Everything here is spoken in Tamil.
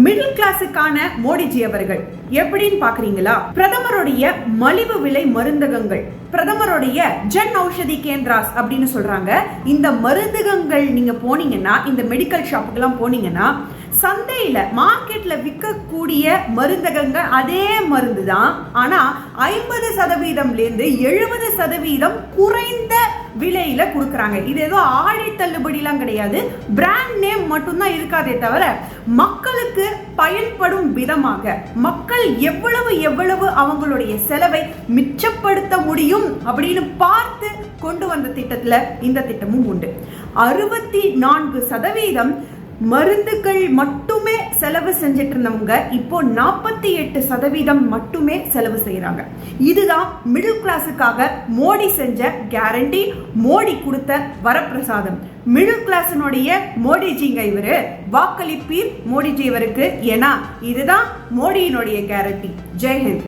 மிடில் கிளாஸுக்கான மோடிஜி அவர்கள் எப்படின்னு பாக்குறீங்களா? பிரதமருடைய மலிவு விலை மருந்தகங்கள், பிரதமருடைய ஜன் ஔஷதி கேந்திராஸ் அப்படின்னு சொல்றாங்க. இந்த மருந்தகங்கள் நீங்க போனீங்கன்னா, இந்த மெடிக்கல் ஷாப்புக்கு எல்லாம் போனீங்கன்னா, சந்தையில மார்க்கெட்ல விற்கக்கூடிய மருந்தகங்கள் அதே மருந்து தான். ஆனா 50% 70% குறைந்த விலையில கொடுக்கறாங்க. இது ஏதோ ஆழி தள்ளுபடி எல்லாம் கிடையாது. பிராண்ட் நேம் மட்டும்தான் இருக்காதே தவிர மக்களுக்கு பயன்படும் விதமாக மக்கள் எவ்வளவு அவங்களுடைய செலவை மிச்சப்படுத்த முடியும் அப்படின்னு பார்த்து கொண்டு வந்த திட்டத்துல இந்த திட்டமும் உண்டு. 64% மருந்துகள் மட்டுமே செலவு செஞ்சிட்டு இருந்தவங்க இப்போ 48% மட்டுமே செலவு செய்யறாங்க. இதுதான் மிடில் கிளாஸுக்காக மோடி செஞ்ச கேரண்டி, மோடி கொடுத்த வரப்பிரசாதம். மிடில் கிளாஸினுடைய மோடிஜிங்க இவரு. வாக்களிப்பீர் மோடிஜி இவருக்கு. ஏன்னா இதுதான் மோடியினுடைய கேரண்டி. ஜெய்ஹிந்த்.